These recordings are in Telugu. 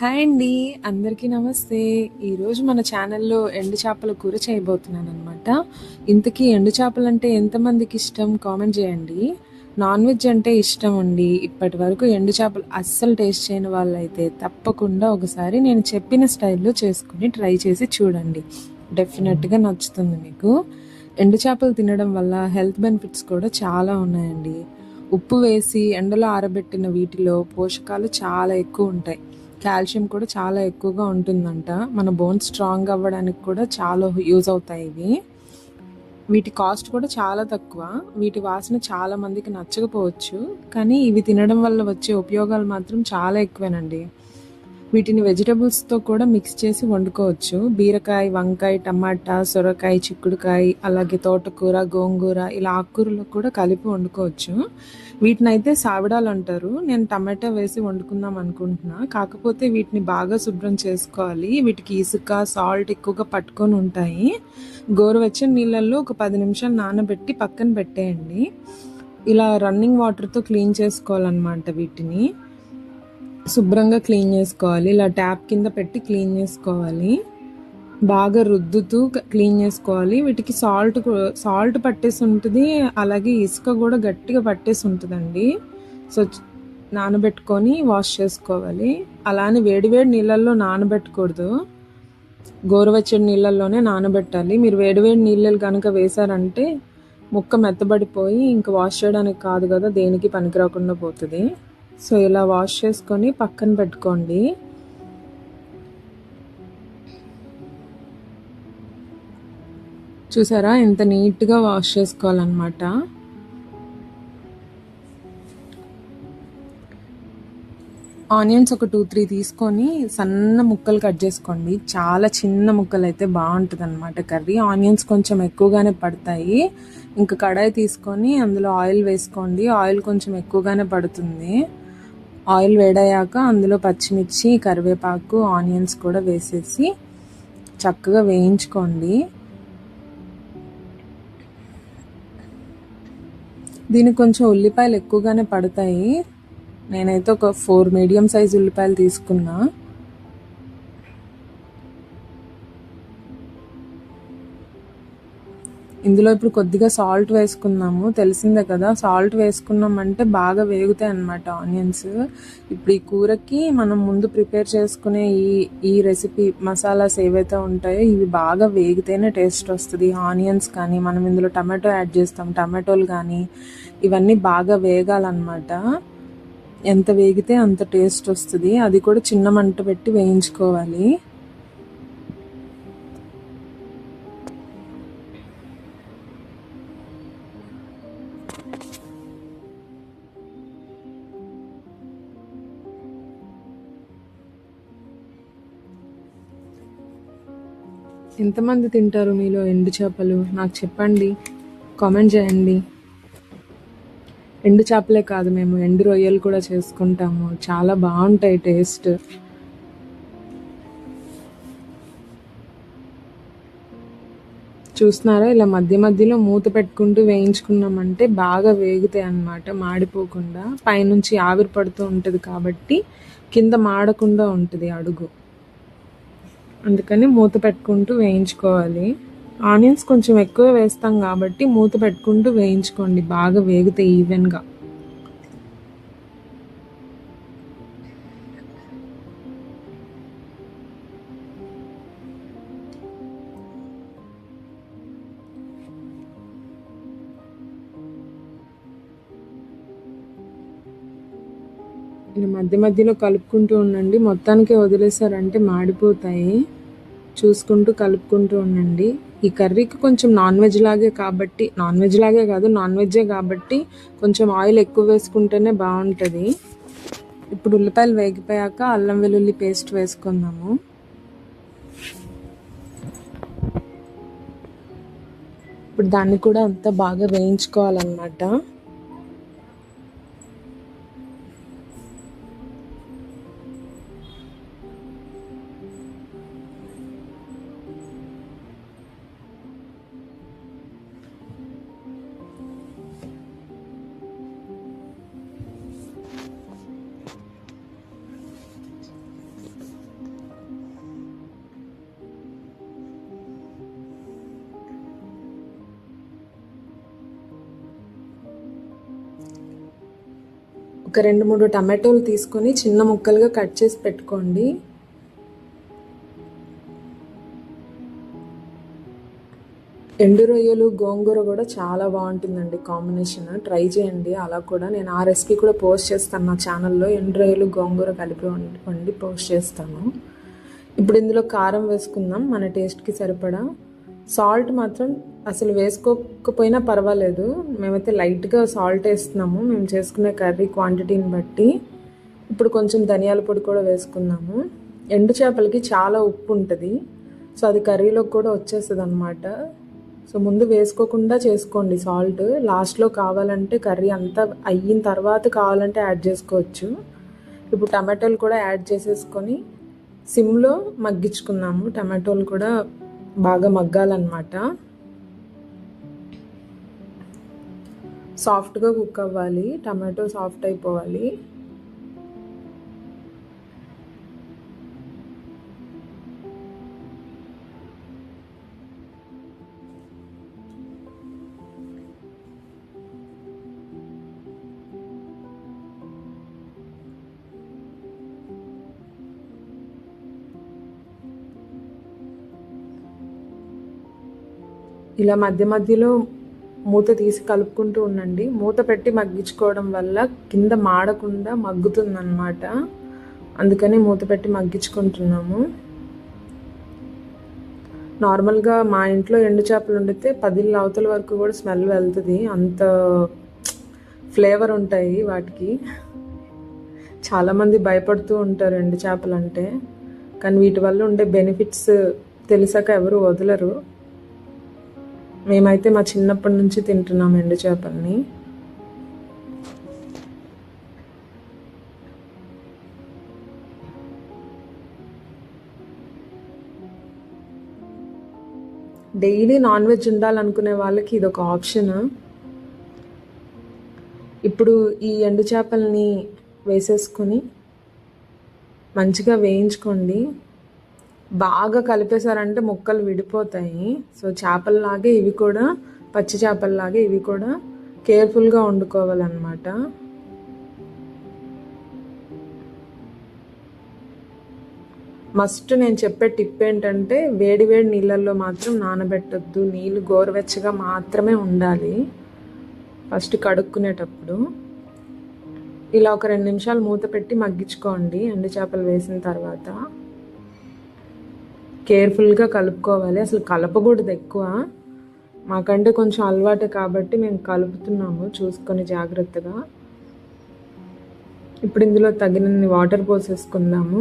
హాయ్ అండి. అందరికీ నమస్తే. ఈరోజు మన ఛానల్‌లో ఎండు చేపల కూర చేయబోతున్నాననమాట. ఇంతకీ ఎండు చేపలంటే ఎంతమందికి ఇష్టం కామెంట్ చేయండి. నాన్ వెజ్ అంటే ఇష్టం అండి. ఇప్పటి వరకు ఎండు చేపలు అస్సలు టేస్ట్ చేయని వాళ్ళైతే తప్పకుండా ఒకసారి నేను చెప్పిన స్టైల్‌లో చేసుకొని ట్రై చేసి చూడండి. డెఫినెట్‌గా నచ్చుతుంది మీకు. ఎండు చేపలు తినడం వల్ల హెల్త్ బెనిఫిట్స్ కూడా చాలా ఉన్నాయండి. ఉప్పు వేసి ఎండలో ఆరబెట్టిన వీటిలో పోషకాలు చాలా ఎక్కువ ఉంటాయి. కాల్షియం కూడా చాలా ఎక్కువగా ఉంటుందంట. మన బోన్స్ స్ట్రాంగ్ అవ్వడానికి కూడా చాలా యూజ్ అవుతాయి ఇవి. వీటి కాస్ట్ కూడా చాలా తక్కువ. వీటి వాసన చాలా మందికి నచ్చకపోవచ్చు, కానీ ఇవి తినడం వల్ల వచ్చే ఉపయోగాలు మాత్రం చాలా ఎక్కువేనండి. వీటిని వెజిటబుల్స్తో కూడా మిక్స్ చేసి వండుకోవచ్చు. బీరకాయ, వంకాయ, టమాటా, సొరకాయ, చిక్కుడుకాయ, అలాగే తోటకూర, గోంగూర ఇలా ఆకుకూరలు కూడా కలిపి వండుకోవచ్చు. వీటిని అయితే సావిడాలు అంటారు. నేను టమాటా వేసి వండుకుందాం అనుకుంటున్నా. కాకపోతే వీటిని బాగా శుభ్రం చేసుకోవాలి. వీటికి ఇసుక, సాల్ట్ ఎక్కువగా పట్టుకొని ఉంటాయి. గోరువెచ్చని నీళ్ళల్లో ఒక 10 నిమిషాలు నానబెట్టి పక్కన పెట్టేయండి. ఇలా రన్నింగ్ వాటర్తో క్లీన్ చేసుకోవాలన్నమాట. వీటిని శుభ్రంగా క్లీన్ చేసుకోవాలి. ఇలా ట్యాప్ కింద పెట్టి క్లీన్ చేసుకోవాలి. బాగా రుద్దుతూ క్లీన్ చేసుకోవాలి. వీటికి సాల్ట్ పట్టేసి ఉంటుంది, అలాగే ఇసుక కూడా గట్టిగా పట్టేసి ఉంటుందండి. సో నానబెట్టుకొని వాష్ చేసుకోవాలి. అలానే వేడివేడి నీళ్ళల్లో నానబెట్టకూడదు, గోరువెచ్చని నీళ్ళల్లోనే నానబెట్టాలి. మీరు వేడివేడి నీళ్ళు కనుక వేశారంటే ముక్క మెత్తబడిపోయి ఇంకా వాష్ చేయడానికి కాదు కదా, దేనికి పనికి రాకుండా పోతుంది. సో ఇలా వాష్ చేసుకొని పక్కన పెట్టుకోండి. చూసారా ఎంత నీట్గా వాష్ చేసుకోవాలన్నమాట. ఆనియన్స్ ఒక 2-3 తీసుకొని సన్న ముక్కలు కట్ చేసుకోండి. చాలా చిన్న ముక్కలు అయితే బాగుంటుంది అనమాట కర్రీ. ఆనియన్స్ కొంచెం ఎక్కువగానే పడతాయి. ఇంకా కడాయి తీసుకొని అందులో ఆయిల్ వేసుకోండి. ఆయిల్ కొంచెం ఎక్కువగానే పడుతుంది. ఆయిల్ వేడయ్యాక అందులో పచ్చిమిర్చి, కరివేపాకు, ఆనియన్స్ కూడా వేసేసి చక్కగా వేయించుకోండి. దీనికి కొంచెం ఉల్లిపాయలు ఎక్కువగానే పడతాయి. నేనైతే ఒక 4 మీడియం సైజ్ ఉల్లిపాయలు తీసుకున్నా. ఇందులో ఇప్పుడు కొద్దిగా సాల్ట్ వేసుకున్నాము. తెలిసిందే కదా, సాల్ట్ వేసుకున్నామంటే బాగా వేగుతాయి అన్నమాట ఆనియన్స్. ఇప్పుడు ఈ కూరకి మనం ముందు ప్రిపేర్ చేసుకునే ఈ రెసిపీ మసాలాస్ ఏవైతే ఉంటాయో ఇవి బాగా వేగితేనే టేస్ట్ వస్తుంది. ఆనియన్స్ కానీ మనం ఇందులో టమాటో యాడ్ చేస్తాం, టమాటోలు కానీ ఇవన్నీ బాగా వేగాలన్నమాట. ఎంత వేగితే అంత టేస్ట్ వస్తుంది. అది కూడా చిన్న మంట పెట్టి వేయించుకోవాలి. ఎంతమంది తింటారు మీలో ఎండు చేపలు నాకు చెప్పండి, కామెంట్ చేయండి. ఎండు చేపలే కాదు, మేము ఎండు రొయ్యలు కూడా చేసుకుంటాము. చాలా బాగుంటాయి టేస్ట్. చూస్తున్నారా, ఇలా మధ్య మధ్యలో మూత పెట్టుకుంటూ వేయించుకున్నామంటే బాగా వేగుతాయి అన్నమాట, మాడిపోకుండా. పైనుంచి ఆవిరి పడుతూ ఉంటుంది కాబట్టి కింద మాడకుండా ఉంటుంది అడుగు. అందుకని మూత పెట్టుకుంటూ వేయించుకోవాలి. ఆనియన్స్ కొంచెం ఎక్కువ వేస్తాం కాబట్టి మూత పెట్టుకుంటూ వేయించుకోండి, బాగా వేగుతాయి ఈవెన్గా. ఇలా మధ్య మధ్యలో కలుపుకుంటూ ఉండండి. మొత్తానికి వదిలేసారంటే మాడిపోతాయి. చూసుకుంటూ కలుపుకుంటూ ఉండండి. ఈ కర్రీకి కొంచెం నాన్ వెజ్ లాగే కాదు, నాన్ వెజ్జే కాబట్టి కొంచెం ఆయిల్ ఎక్కువ వేసుకుంటేనే బాగుంటుంది. ఇప్పుడు ఉల్లిపాయలు వేగిపోయాక అల్లం వెల్లుల్లి పేస్ట్ వేసుకుందాము. ఇప్పుడు దాన్ని కూడా అంతా బాగా వేయించుకోవాలన్నమాట. ఒక 2-3 టమాటోలు తీసుకొని చిన్న ముక్కలుగా కట్ చేసి పెట్టుకోండి. ఎండు రొయ్యలు గోంగూర కూడా చాలా బాగుంటుందండి కాంబినేషన్, ట్రై చేయండి. అలా కూడా నేను ఆ రెసిపీ కూడా పోస్ట్ చేస్తాను నా ఛానల్లో. ఎండు రొయ్యలు గోంగూర కలిపి వండి పోస్ట్ చేస్తాను. ఇప్పుడు ఇందులో కారం వేసుకుందాం మన టేస్ట్కి సరిపడా. సాల్ట్ మాత్రం అసలు వేసుకోకపోయినా పర్వాలేదు, మేమైతే లైట్గా సాల్ట్ వేస్తున్నాము మేము చేసుకునే కర్రీ క్వాంటిటీని బట్టి. ఇప్పుడు కొంచెం ధనియాల పొడి కూడా వేసుకుందాము. ఎండు చేపలకి చాలా ఉప్పు ఉంటుంది, సో అది కర్రీలోకి కూడా వచ్చేస్తుంది అనమాట. సో ముందు వేసుకోకుండా చేసుకోండి సాల్ట్, లాస్ట్లో కావాలంటే కర్రీ అంతా అయిన తర్వాత కావాలంటే యాడ్ చేసుకోవచ్చు. ఇప్పుడు టమాటోలు కూడా యాడ్ చేసేసుకొని సిమ్లో మగ్గించుకున్నాము. టమాటోలు కూడా బాగా మగ్గాలన్నమాట, సాఫ్ట్గా కుక్ అవ్వాలి, టమాటో సాఫ్ట్ అయిపోవాలి. ఇలా మధ్య మధ్యలో మూత తీసి కలుపుకుంటూ ఉండండి. మూత పెట్టి మగ్గించుకోవడం వల్ల కింద మాడకుండా మగ్గుతుందన్నమాట, అందుకని మూత పెట్టి మగ్గించుకుంటున్నాము. నార్మల్గా మా ఇంట్లో ఎండు చేపలు వండితే 10 అవతల వరకు కూడా స్మెల్ వెళ్తుంది, అంత ఫ్లేవర్ ఉంటాయి వాటికి. చాలామంది భయపడుతూ ఉంటారు ఎండు చేపలు అంటే, కానీ వీటి వల్ల ఉండే బెనిఫిట్స్ తెలిసాక ఎవరు వదలరు. మేమైతే మా చిన్నప్పటి నుంచి తింటున్నాం ఎండు చేపల్ని. డైలీ నాన్ వెజ్ ఉండాలనుకునే వాళ్ళకి ఇది ఒక ఆప్షన్. ఇప్పుడు ఈ ఎండు చేపల్ని వేసేసుకొని మంచిగా వేయించుకోండి. బాగా కలిపేశారంటే ముక్కలు విడిపోతాయి. సో చేపల్లాగే ఇవి కూడా, పచ్చి చేపల్లాగే ఇవి కూడా కేర్ఫుల్గా వండుకోవాలన్నమాట. మస్ట్ నేను చెప్పే టిప్ ఏంటంటే వేడి వేడి నీళ్ళల్లో మాత్రం నానబెట్టొద్దు, నీళ్ళు గోరువెచ్చగా మాత్రమే ఉండాలి ఫస్ట్ కడుక్కునేటప్పుడు. ఇలా ఒక 2 నిమిషాలు మూత పెట్టి మగ్గించుకోండి. ఎండు చేపలు వేసిన తర్వాత కేర్ఫుల్గా కలుపుకోవాలి, అసలు కలపకూడదు ఎక్కువ. మాకంటే కొంచెం అలవాటే కాబట్టి మేము కలుపుతున్నాము చూసుకొని జాగ్రత్తగా. ఇప్పుడు ఇందులో తగినన్ని వాటర్ పోసేసుకుందాము.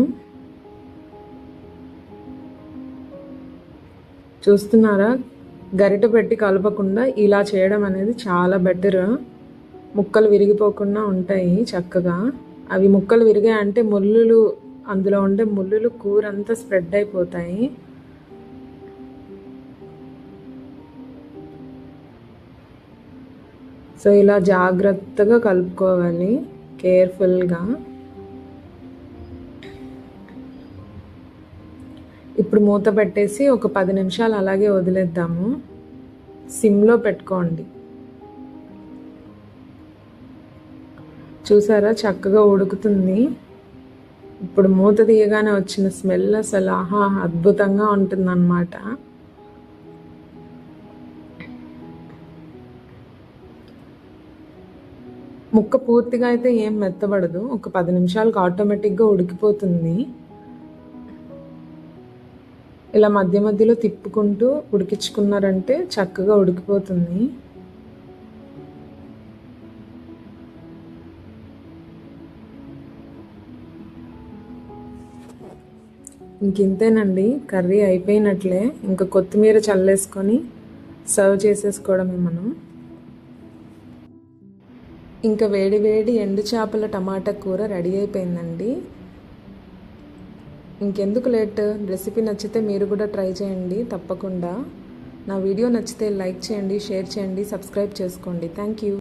చూస్తున్నారా, గరిటె పెట్టి కలపకుండా ఇలా చేయడం అనేది చాలా బెటర్. ముక్కలు విరిగిపోకుండా ఉంటాయి చక్కగా. అవి ముక్కలు విరిగాయంటే ముళ్ళులు, అందులో ఉండే ముళ్ళులు కూర అంతా స్ప్రెడ్ అయిపోతాయి. సో ఇలా జాగ్రత్తగా కలుపుకోవాలి కేర్ఫుల్గా. ఇప్పుడు మూత పెట్టేసి ఒక 10 నిమిషాలు అలాగే వదిలేద్దాము. సిమ్లో పెట్టుకోండి. చూసారా చక్కగా ఉడుకుతుంది. ఇప్పుడు మూత తీయగానే వచ్చిన స్మెల్ అసలు ఆహా అద్భుతంగా ఉంటుందన్నమాట. ముక్క పూర్తిగా అయితే ఏం మెత్తబడదు, ఒక 10 నిమిషాలకు ఆటోమేటిక్గా ఉడికిపోతుంది. ఇలా మధ్య మధ్యలో తిప్పుకుంటూ ఉడికించుకున్నారంటే చక్కగా ఉడికిపోతుంది. ఇంకింతేనండి, కర్రీ అయిపోయినట్లే. ఇంకా కొత్తిమీర చల్లేసుకొని సర్వ్ చేసేసుకోవడమే మనం. ఇంకా వేడి వేడి ఎండు చేపల టమాటా కూర రెడీ అయిపోయిందండి. ఇంకెందుకు లేట్, రెసిపీ నచ్చితే మీరు కూడా ట్రై చేయండి తప్పకుండా. నా వీడియో నచ్చితే లైక్ చేయండి, షేర్ చేయండి, సబ్స్క్రైబ్ చేసుకోండి. Thank you.